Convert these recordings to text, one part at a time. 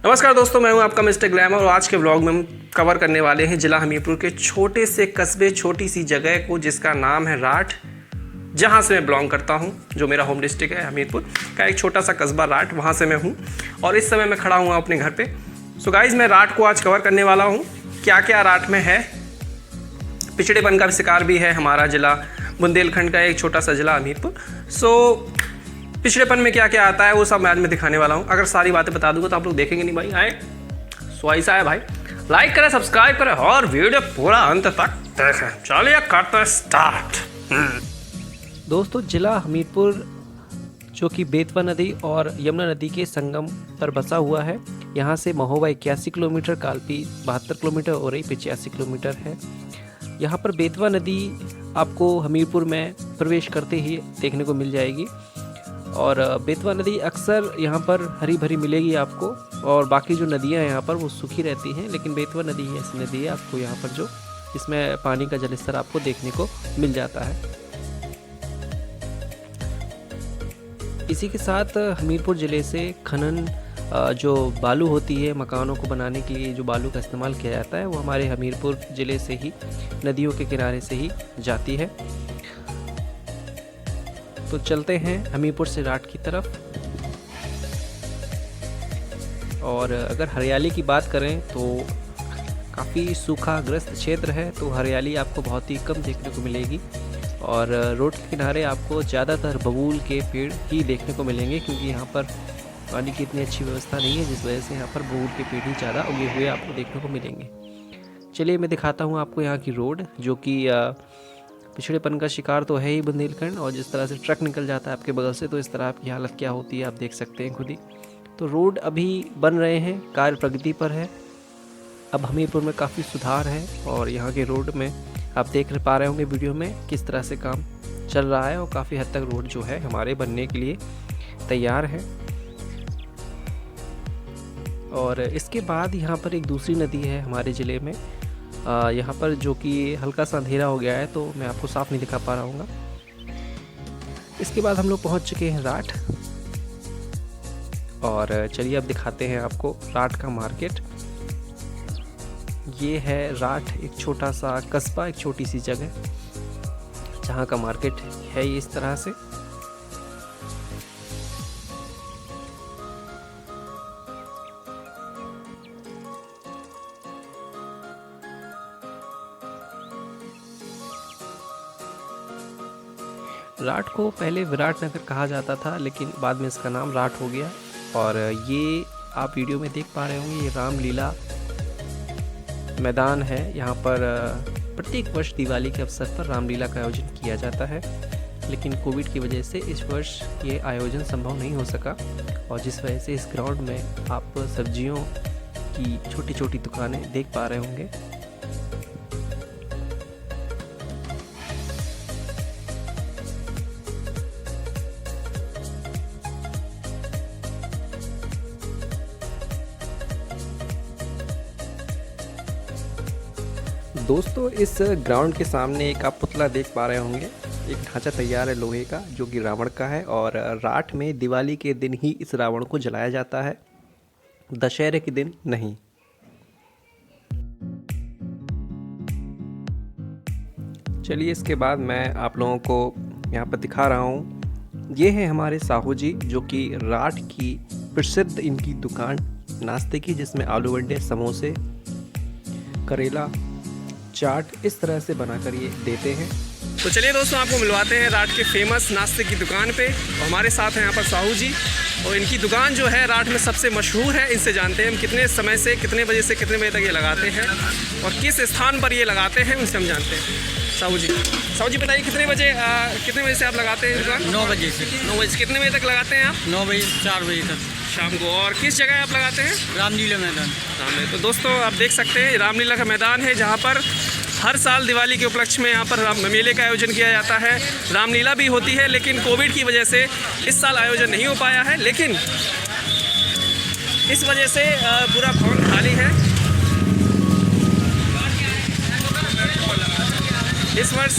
नमस्कार दोस्तों, मैं हूं आपका मिस्टर ग्लैमर और आज के व्लॉग में हम कवर करने वाले हैं जिला हमीरपुर के छोटे से कस्बे, छोटी सी जगह को जिसका नाम है राठ, जहां से मैं बिलोंग करता हूं। जो मेरा होम डिस्ट्रिक्ट है हमीरपुर का एक छोटा सा कस्बा राठ, वहां से मैं हूं और इस समय मैं खड़ा हुआ अपने घर पे। सो गाइज, मैं राठ को आज कवर करने वाला हूँ। क्या क्या राठ में है, पिछड़ेपन का शिकार भी है हमारा जिला, बुंदेलखंड का एक छोटा सा जिला हमीरपुर। सो पिछड़ेपन में क्या क्या आता है वो सब मैं आज में दिखाने वाला हूँ। अगर सारी बातें बता दूंगा तो आप लोग देखेंगे नहीं भाई। आए सो ऐसा है भाई, लाइक करें, सब्सक्राइब करें और वीडियो पूरा अंत तक देखें। चलिए करते हैं स्टार्ट। दोस्तों, जिला हमीरपुर जो कि बेतवा नदी और यमुना नदी के संगम पर बसा हुआ है। यहाँ से महोबा 81 किलोमीटर, कालपी 72 किलोमीटर और 85 किलोमीटर है। यहाँ पर बेतवा नदी आपको हमीरपुर में प्रवेश करते ही देखने को मिल जाएगी और बेतवा नदी अक्सर यहाँ पर हरी भरी मिलेगी आपको, और बाकी जो नदियाँ हैं यहाँ पर वो सूखी रहती हैं, लेकिन बेतवा नदी ही ऐसी नदी है आपको यहाँ पर जो इसमें पानी का जलस्तर आपको देखने को मिल जाता है। इसी के साथ हमीरपुर ज़िले से खनन जो बालू होती है मकानों को बनाने के लिए, जो बालू का इस्तेमाल किया जाता है वो हमारे हमीरपुर ज़िले से ही, नदियों के किनारे से ही जाती है। तो चलते हैं हमीरपुर से राठ की तरफ। और अगर हरियाली की बात करें तो काफ़ी सूखाग्रस्त क्षेत्र है, तो हरियाली आपको बहुत ही कम देखने को मिलेगी और रोड के किनारे आपको ज़्यादातर बबूल के पेड़ ही देखने को मिलेंगे, क्योंकि यहाँ पर पानी की इतनी अच्छी व्यवस्था नहीं है, जिस वजह से यहाँ पर बबूल के पेड़ ही ज़्यादा उगे हुए आपको देखने को मिलेंगे। चलिए मैं दिखाता हूँ आपको यहाँ की रोड, जो कि पिछड़ेपन का शिकार तो है ही बुंदेलखंड, और जिस तरह से ट्रक निकल जाता है आपके बगल से तो इस तरह आपकी हालत क्या होती है आप देख सकते हैं खुद ही। तो रोड अभी बन रहे हैं, कार्य प्रगति पर है। अब हमीरपुर में काफ़ी सुधार है और यहाँ के रोड में आप देख पा रहे होंगे वीडियो में किस तरह से काम चल रहा है, और काफ़ी हद तक रोड जो है हमारे बनने के लिए तैयार है। और इसके बाद यहाँ पर एक दूसरी नदी है हमारे ज़िले में, यहाँ पर जो कि हल्का सा अंधेरा हो गया है तो मैं आपको साफ नहीं दिखा पा रहा हूँ। इसके बाद हम लोग पहुँच चुके हैं राठ, और चलिए अब दिखाते हैं आपको राठ का मार्केट। ये है राठ, एक छोटा सा कस्बा, एक छोटी सी जगह जहाँ का मार्केट है ये इस तरह से। राठ को पहले विराटनगर कहा जाता था, लेकिन बाद में इसका नाम राठ हो गया। और ये आप वीडियो में देख पा रहे होंगे, ये रामलीला मैदान है। यहाँ पर प्रत्येक वर्ष दिवाली के अवसर पर रामलीला का आयोजन किया जाता है, लेकिन कोविड की वजह से इस वर्ष ये आयोजन संभव नहीं हो सका, और जिस वजह से इस ग्राउंड में आप सब्जियों की छोटी छोटी दुकानें देख पा रहे होंगे। दोस्तों, इस ग्राउंड के सामने एक आप पुतला देख पा रहे होंगे। एक ढांचा तैयार है लोहे का, जो कि रावण का है, और राठ में दिवाली के दिन ही इस रावण को जलाया जाता है, दशहरे के दिन नहीं। चलिए इसके बाद मैं आप लोगों को यहाँ पर दिखा रहा हूँ। ये है हमारे साहू जी, जो कि राठ की प्रसिद्ध इनकी दुकान नाश्ते की, जिसमें आलू वड़े, समोसे, करेला, चाट इस तरह से बनाकर ये देते हैं। तो चलिए दोस्तों, आपको मिलवाते हैं राठ के फेमस नाश्ते की दुकान पे। और हमारे साथ हैं यहाँ पर साहू जी, और इनकी दुकान जो है राठ में सबसे मशहूर है। इनसे जानते हैं हम कितने समय से, कितने बजे से कितने बजे तक ये लगाते हैं और किस स्थान पर ये लगाते हैं, उनसे हम जानते हैं। साहू जी बताइए, कितने बजे से आप लगाते हैं दुकान? 9 बजे से। 9 बजे से कितने बजे तक लगाते हैं आप? 9 बजे 4 बजे तक शाम को। और किस जगह आप लगाते हैं? रामलीला मैदान सामने। तो दोस्तों आप देख सकते हैं रामलीला का मैदान है, जहाँ पर हर साल दिवाली के उपलक्ष्य में यहाँ पर मेले का आयोजन किया जाता है। रामलीला भी होती है, लेकिन कोविड की वजह से इस साल आयोजन नहीं हो पाया है, लेकिन इस वजह से पूरा भवन खाली है। इस वर्ष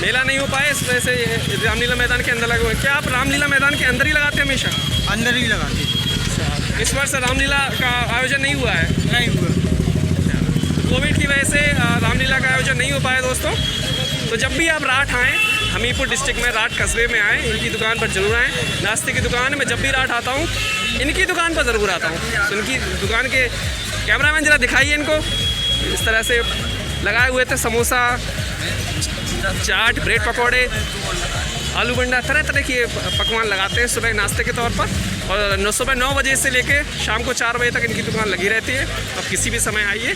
मेला नहीं हो पाया, इस वजह से रामलीला मैदान के अंदर लगे हुए हैं। क्या आप रामलीला मैदान के अंदर ही लगाते हैं हमेशा? अंदर ही लगाते हैं। अच्छा, इस वर्ष रामलीला का आयोजन नहीं हुआ है? नहीं हुआ। कोविड की वजह से रामलीला का आयोजन नहीं हो पाया दोस्तों। तो जब भी आप राठ आएँ, हमीरपुर डिस्ट्रिक्ट में राठ कस्बे में आएँ, इनकी दुकान पर जरूर आएँ। नाश्ते की दुकान में जब भी राठ आता हूँ इनकी दुकान पर ज़रूर आता हूँ। तो इनकी दुकान के कैमरामैन ज़रा दिखाइए इनको। इस तरह से लगाए हुए थे समोसा, चाट, ब्रेड पकौड़े, आलू बंडा, तरह तरह के पकवान लगाते हैं सुबह नाश्ते के तौर पर। और सुबह 9 बजे से लेके शाम को 4 बजे तक इनकी दुकान लगी रहती है। अब किसी भी समय आइए,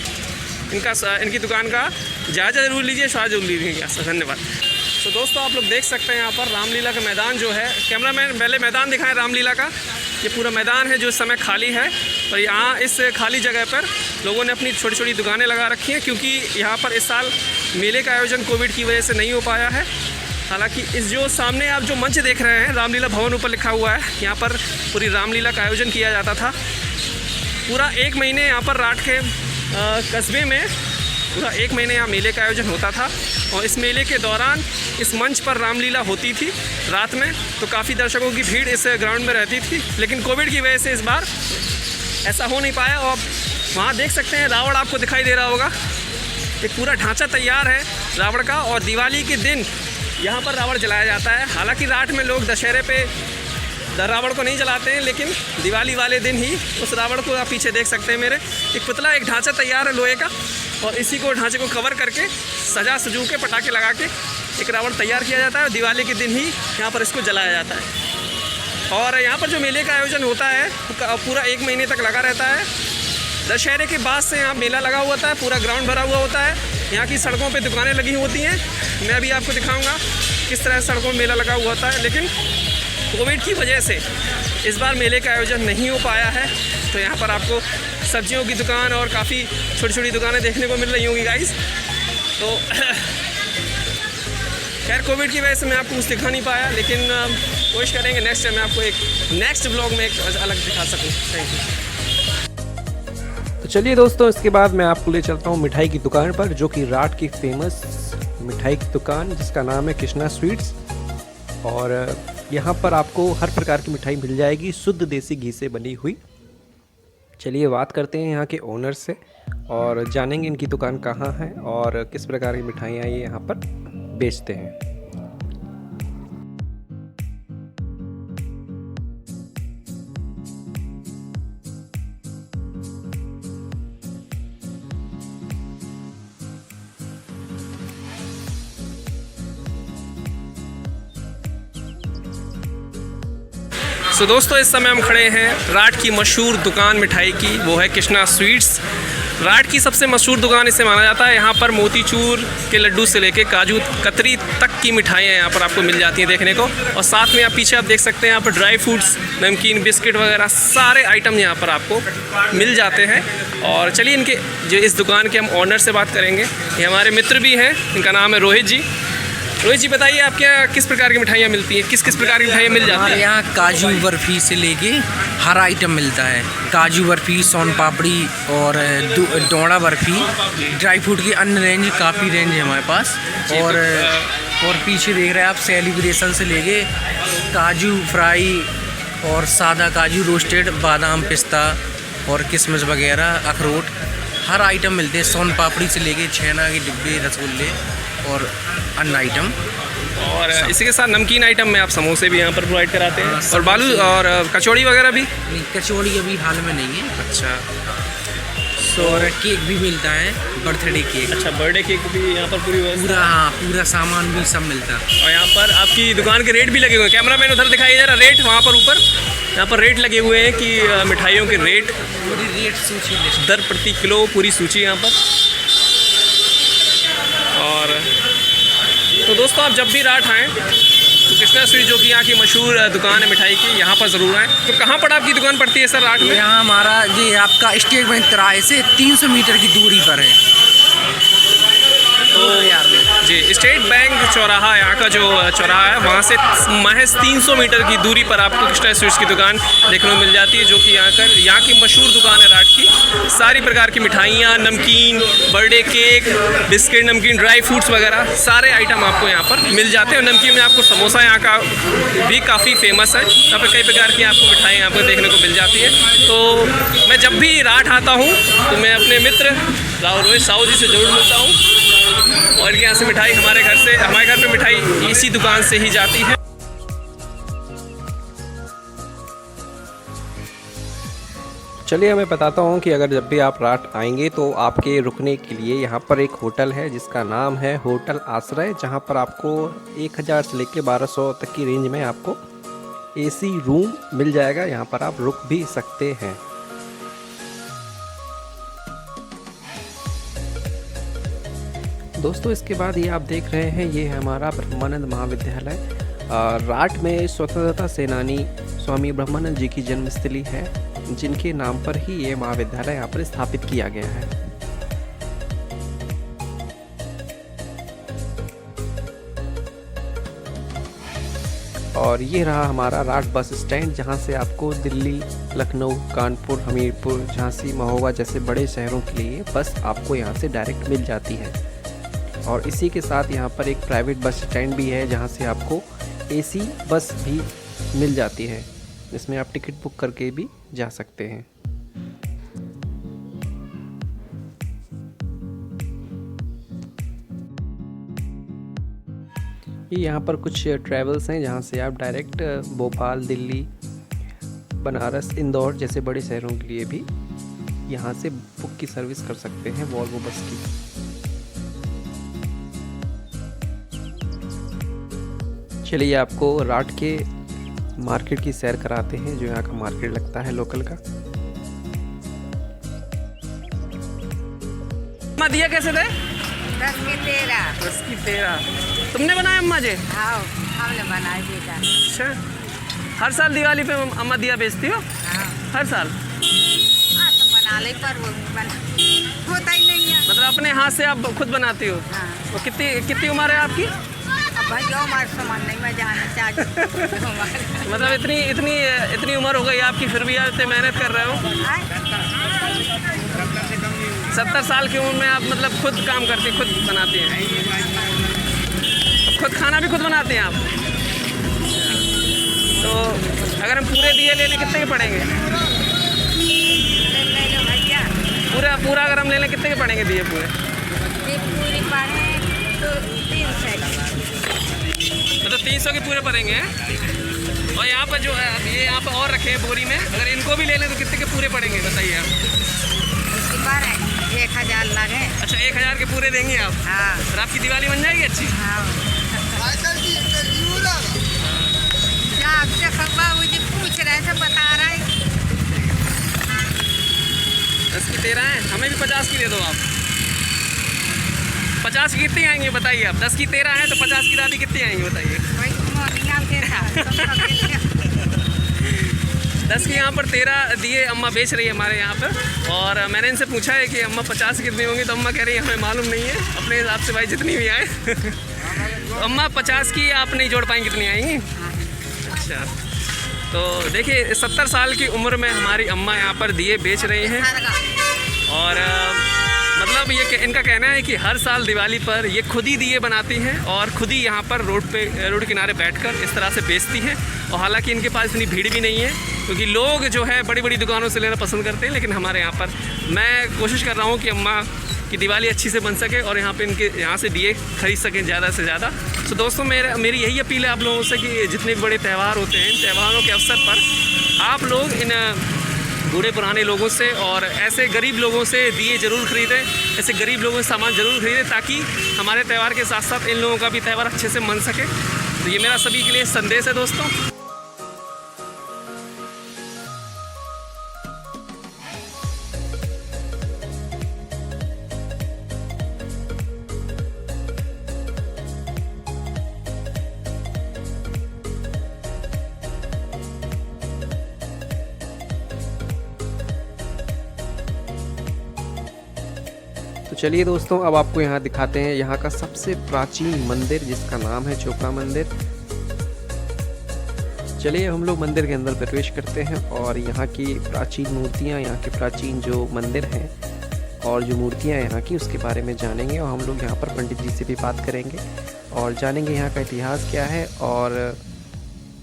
इनकी दुकान का जायज़ा ज़रूर लीजिए, स्वाद जरूर लीजिएगा। धन्यवाद। तो दोस्तों आप लोग देख सकते हैं यहाँ पर रामलीला का मैदान जो है, कैमरामैन पहले मैदान दिखाएं रामलीला का। ये पूरा मैदान है जो इस समय खाली है, और यहाँ इस खाली जगह पर लोगों ने अपनी छोटी छोटी दुकानें लगा रखी हैं, क्योंकि यहाँ पर इस साल मेले का आयोजन कोविड की वजह से नहीं हो पाया है। हालांकि इस जो सामने आप जो मंच देख रहे हैं, रामलीला भवन ऊपर लिखा हुआ है, यहाँ पर पूरी रामलीला का आयोजन किया जाता था। पूरा 1 महीने यहाँ पर राठ के कस्बे में पूरा 1 महीने यहाँ मेले का आयोजन होता था। और इस मेले के दौरान इस मंच पर रामलीला होती थी रात में, तो काफ़ी दर्शकों की भीड़ इस ग्राउंड में रहती थी। लेकिन कोविड की वजह से इस बार ऐसा हो नहीं पाया। और वहाँ देख सकते हैं रावण आपको दिखाई दे रहा होगा, एक पूरा ढांचा तैयार है रावण का। और दिवाली के दिन यहाँ पर रावण जलाया जाता है। हालांकि राठ में लोग दशहरे पे रावण को नहीं जलाते हैं, लेकिन दिवाली वाले दिन ही उस रावण को आप पीछे देख सकते हैं मेरे, एक पुतला, एक ढांचा तैयार है लोहे का, और इसी को ढांचे को कवर करके सजा सजू के पटाखे लगा के एक रावण तैयार किया जाता है। और दिवाली के दिन ही यहाँ पर इसको जलाया जाता है। और यहाँ पर जो मेले का आयोजन होता है पूरा 1 महीने तक लगा रहता है। दशहरे के बाद से यहाँ मेला लगा हुआ होता है, पूरा ग्राउंड भरा हुआ होता है। यहाँ की सड़कों पे दुकानें लगी होती हैं, मैं अभी आपको दिखाऊंगा किस तरह सड़कों में मेला लगा हुआ होता है। लेकिन कोविड की वजह से इस बार मेले का आयोजन नहीं हो पाया है। तो यहाँ पर आपको सब्जियों की दुकान और काफ़ी छोटी छोटी दुकानें देखने को मिल रही होंगी गाइस। तो खैर कोविड की वजह से मैं आपको कुछ दिखा नहीं पाया, लेकिन कोशिश करेंगे नेक्स्ट टाइम मैं आपको एक नेक्स्ट ब्लॉग में एक अलग दिखा सकूँ। Thank you. तो चलिए दोस्तों, इसके बाद मैं आपको ले चलता हूँ मिठाई की दुकान पर, जो कि राठ की फेमस मिठाई की दुकान जिसका नाम है कृष्णा स्वीट्स। और यहाँ पर आपको हर प्रकार की मिठाई मिल जाएगी, शुद्ध देसी घी से बनी हुई। चलिए बात करते हैं यहाँ के ओनर से और जानेंगे इनकी दुकान कहाँ है और किस प्रकार की मिठाइयाँ ये यहाँ पर बेचते हैं। तो दोस्तों इस समय हम खड़े हैं राठ की मशहूर दुकान मिठाई की, वो है कृष्णा स्वीट्स। राठ की सबसे मशहूर दुकान इसे माना जाता है। यहाँ पर मोतीचूर के लड्डू से लेके काजू कतरी तक की मिठाइयाँ यहाँ पर आपको मिल जाती हैं देखने को। और साथ में आप पीछे आप देख सकते हैं यहाँ पर ड्राई फ्रूट्स, नमकीन, बिस्किट वगैरह सारे आइटम यहाँ पर आपको मिल जाते हैं। और चलिए इनके जो इस दुकान के हम ऑनर से बात करेंगे। ये हमारे मित्र भी हैं, इनका नाम है रोहित जी। रोहित जी बताइए आपके यहाँ किस प्रकार की मिठाइयाँ मिलती हैं, किस किस प्रकार की मिठाइयाँ मिल जाती हैं? यहाँ काजू बर्फ़ी से लेके हर आइटम मिलता है। काजू बर्फ़ी, सोन पापड़ी और डोड़ा बर्फ़ी, ड्राई फ्रूट की अन्य रेंज, काफ़ी रेंज है हमारे पास। और पीछे देख रहे हैं आप सेलिब्रेशन से लेके काजू फ्राई और सादा काजू रोस्टेड, बादाम, पिस्ता और किशमिश वगैरह, अखरोट, हर आइटम मिलते हैं। सोन पापड़ी से लेके छेना के डिब्बे, रसगुल्ले और अन्य आइटम। और इसी के साथ नमकीन आइटम में आप समोसे भी यहाँ पर प्रोवाइड कराते हैं और बालू और कचौड़ी वगैरह भी? नहीं, कचौड़ी अभी हाल में नहीं है। अच्छा। और केक भी मिलता है, बर्थडे केक। अच्छा, बर्थडे केक भी यहाँ पर पूरा, हाँ, पूरा सामान भी सब मिलता है। और यहाँ पर आपकी दुकान के रेट भी लगे हुए हैं। कैमरामैन उधर दिखाइए जरा रेट, वहाँ पर ऊपर यहाँ पर रेट लगे हुए हैं कि मिठाइयों के रेट, पूरी रेट सूची, दर प्रति किलो पूरी सूची यहाँ पर। और तो दोस्तों आप जब भी राठ आएँ तो कृष्णा स्वीट जो कि यहाँ की मशहूर दुकान है मिठाई की, यहाँ पर ज़रूर आएँ। तो कहाँ पर आपकी दुकान पड़ती है सर राठ में? यहाँ हमारा ये आपका स्टेट बैंक तिराहे से 300 मीटर की दूरी पर है। तो जी, स्टेट बैंक चौराहा, यहाँ का जो चौराहा है, वहाँ से महज 300 मीटर की दूरी पर आपको कृष्णा स्वीट्स की दुकान देखने को मिल जाती है, जो कि यहाँ की मशहूर दुकान है राट की। सारी प्रकार की मिठाइयाँ, नमकीन, बर्थडे केक, बिस्किट, नमकीन, ड्राई फ्रूट्स वगैरह सारे आइटम आपको यहाँ पर मिल जाते हैं। और नमकीन में आपको समोसा यहाँ का भी काफ़ी फेमस है। यहाँ पर कई प्रकार की आपको मिठाई यहाँ पर देखने को मिल जाती है। तो मैं जब भी राट आता हूँ तो मैं अपने मित्र राहुल रोहित साहू जी से ज़रूर मिलता हूँ, और इनके यहाँ से मिठाई हमारे घर पे मिठाई इसी दुकान से ही जाती है। चलिए मैं बताता हूँ कि अगर जब भी आप राट आएंगे तो आपके रुकने के लिए यहाँ पर एक होटल है जिसका नाम है होटल आश्रय, जहाँ पर आपको 1000 से लेकर 1200 तक की रेंज में आपको एसी रूम मिल जाएगा। यहाँ पर आप रुक भी सकते हैं। दोस्तों इसके बाद ये आप देख रहे हैं, ये है हमारा ब्रह्मानंद महाविद्यालय। राट में स्वतंत्रता सेनानी स्वामी ब्रह्मानंद जी की जन्मस्थली है, जिनके नाम पर ही ये महाविद्यालय यहाँ पर स्थापित किया गया है। और ये रहा हमारा राट बस स्टैंड, जहाँ से आपको दिल्ली, लखनऊ, कानपुर, हमीरपुर, झांसी, महोबा जैसे बड़े शहरों के लिए बस आपको यहाँ से डायरेक्ट मिल जाती है। और इसी के साथ यहाँ पर एक प्राइवेट बस स्टैंड भी है, जहाँ से आपको एसी बस भी मिल जाती है, जिसमें आप टिकट बुक करके भी जा सकते हैं। ये यहाँ पर कुछ ट्रैवल्स हैं, जहाँ से आप डायरेक्ट भोपाल, दिल्ली, बनारस, इंदौर जैसे बड़े शहरों के लिए भी यहाँ से बुक की सर्विस कर सकते हैं, वॉल्वो बस की। चलिए आपको राट के मार्केट की सैर कराते हैं, जो यहाँ का मार्केट लगता है लोकल का। अम्मा दिया कैसे थे? 10 की 13। 10 की 13 तुमने बनाया अम्मा जी? हाँ, हमने बनाया बेटा। अच्छा, हर साल दिवाली पे अम्मा दिया बेचती हो? हाँ, हर साल? हाँ तो बना ले, पर वो होता ही नहीं है। मतलब अपने हाथ से आप खुद बनाती हो? हाँ। तो कितनी उम्र है आपकी? अब भाई हमारे सामान नहीं मैं जानना चाहती। मतलब इतनी उम्र हो गई आपकी, फिर भी आप इतने मेहनत कर रहे हो। 70 साल की उम्र में आप मतलब खुद काम करती, खुद बनाती हैं, खुद खाना भी खुद बनाते हैं आप? तो अगर हम पूरे दिए ले लें कितने के पड़ेंगे? ले लो भैया। पूरा अगर हम ले लें कितने के पड़ेंगे दिए पूरे? ये पूरी पड़े तो 300। मतलब 300 के पूरे पड़ेंगे हैं? और यहाँ पर जो है ये यहाँ पर और रखे हैं बोरी में, अगर इनको भी ले लें तो कितने के पूरे पड़ेंगे बताइए आप? इसकी पर 1000 लगे। अच्छा, 1000 के पूरे देंगे आप? हाँ। और आपकी दिवाली बन जाएगी अच्छी? हाँ। आपसे बाबू जी पूछ रहे थे, बता रहे हैं। 10 की 13 है, हमें भी 50 की दे दो आप। 50 की कितनी आएंगी बताइए आप? 10 की 13 है तो 50 की दादी कितनी आएंगी बताइए? 10 की यहाँ पर 13 दिए अम्मा बेच रही है हमारे यहाँ पर। और मैंने इनसे पूछा है कि अम्मा 50 कितनी होंगी, तो अम्मा कह रही है हमें मालूम नहीं है, अपने हिसाब से भाई जितनी भी आए। तो अम्मा 50 की आप नहीं जोड़ पाएंगी, कितनी आएंगी? अच्छा, तो देखिए 70 साल की उम्र में हमारी अम्मा यहाँ पर दिए बेच रही हैं। और मतलब ये इनका कहना है कि हर साल दिवाली पर ये खुद ही दिए बनाती हैं और खुद ही यहाँ पर रोड किनारे बैठकर इस तरह से बेचती हैं। और हालांकि इनके पास इतनी भीड़ भी नहीं है, क्योंकि लोग जो है बड़ी बड़ी दुकानों से लेना पसंद करते हैं। लेकिन हमारे यहाँ पर मैं कोशिश कर रहा हूँ कि अम्मा की दिवाली अच्छी से बन सके और यहाँ पे इनके यहाँ से दिए खरीद सकें ज़्यादा से ज़्यादा। तो दोस्तों मेरी यही अपील है आप लोगों से कि जितने भी बड़े त्यौहार होते हैं, इन त्यौहारों के अवसर पर आप लोग इन बूढ़े पुराने लोगों से और ऐसे गरीब लोगों से दिए ज़रूर ख़रीदें, ऐसे गरीब लोगों से सामान ज़रूर ख़रीदें, ताकि हमारे त्यौहार के साथ साथ इन लोगों का भी त्यौहार अच्छे से मन सके। तो ये मेरा सभी के लिए संदेश है दोस्तों। तो चलिए दोस्तों, अब आपको यहाँ दिखाते हैं यहाँ का सबसे प्राचीन मंदिर जिसका नाम है चोपड़ा मंदिर। चलिए हम लोग मंदिर के अंदर प्रवेश करते हैं और यहाँ की प्राचीन मूर्तियाँ, यहाँ के प्राचीन जो मंदिर हैं और जो मूर्तियाँ यहाँ की उसके बारे में जानेंगे। और हम लोग यहाँ पर पंडित जी से भी बात करेंगे और जानेंगे यहाँ का इतिहास क्या है और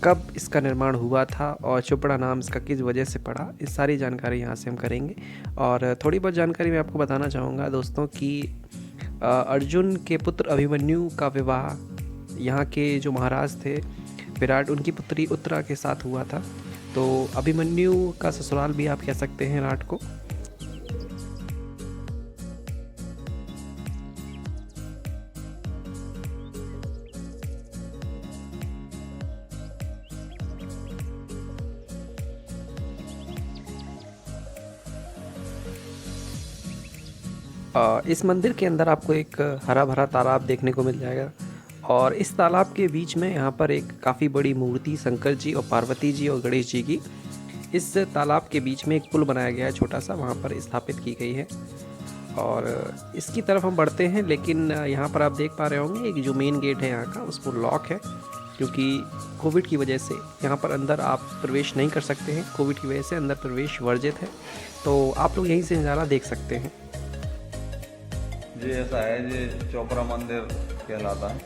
कब इसका निर्माण हुआ था और चोपड़ा नाम इसका किस वजह से पड़ा। इस सारी जानकारी यहाँ से हम करेंगे। और थोड़ी बहुत जानकारी मैं आपको बताना चाहूँगा दोस्तों कि अर्जुन के पुत्र अभिमन्यु का विवाह यहाँ के जो महाराज थे विराट, उनकी पुत्री उत्तरा के साथ हुआ था। तो अभिमन्यु का ससुराल भी आप कह सकते हैं राठ को। इस मंदिर के अंदर आपको एक हरा भरा तालाब देखने को मिल जाएगा और इस तालाब के बीच में यहाँ पर एक काफ़ी बड़ी मूर्ति शंकर जी और पार्वती जी और गणेश जी की इस तालाब के बीच में एक पुल बनाया गया है छोटा सा, वहाँ पर स्थापित की गई है। और इसकी तरफ हम बढ़ते हैं, लेकिन यहाँ पर आप देख पा रहे होंगे एक जो मेन गेट है यहाँ का उस पर लॉक है, क्योंकि कोविड की वजह से यहाँ पर अंदर आप प्रवेश नहीं कर सकते हैं। कोविड की वजह से अंदर प्रवेश वर्जित है, तो आप लोग यहीं से नज़ारा देख सकते हैं। जी ऐसा है, ये चोपड़ा मंदिर कहलाता है,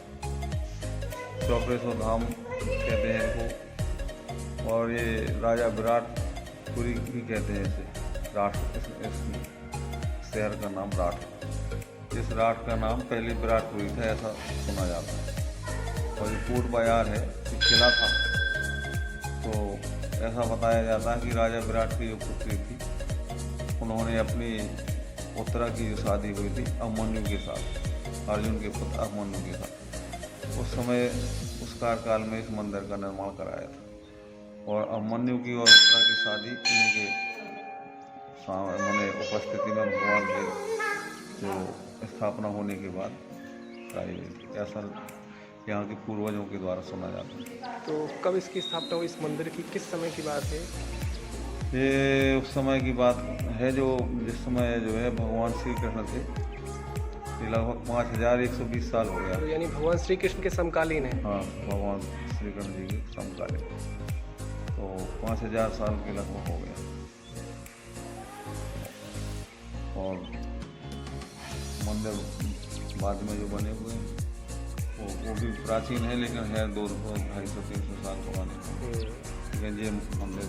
चौपेश्वर धाम कहते हैं इसको। और ये राजा विराटपुरी भी कहते हैं इसे, राठ इस शहर का नाम राठ। इस राठ का नाम पहले विराटपुरी था ऐसा सुना जाता है। और ये कोट बाजार है, ये किला था। तो ऐसा बताया जाता है कि राजा विराट की जो पुत्री थी उन्होंने अपनी उत्तरा की जो शादी हुई थी अभिमन्यु के साथ, अर्जुन के पुत्र अभिमन्यु के साथ, उस समय उस कार्यकाल में इस मंदिर का निर्माण कराया था। और अभिमन्यु की और उत्तरा की शादी उनके सामने उपस्थिति में भगवान के जो स्थापना होने के बाद कराई गई थी। ऐसा यहाँ के पूर्वजों के द्वारा सुना जाता है। तो कब इसकी स्थापना हुई इस मंदिर की, किस समय की बात है? ये उस समय की बात है जो जिस समय जो है भगवान श्री कृष्ण थे, ये लगभग 5120 साल हो गया। तो यानी भगवान श्री कृष्ण के समकालीन है। हाँ, भगवान श्री कृष्ण जी के समकालीन, तो 5000 साल के लगभग हो गया। और मंदिर बाद में जो बने हुए हैं वो भी प्राचीन है, लेकिन है 200, 250, 300 साल पुराने। लेकिन ये मंदिर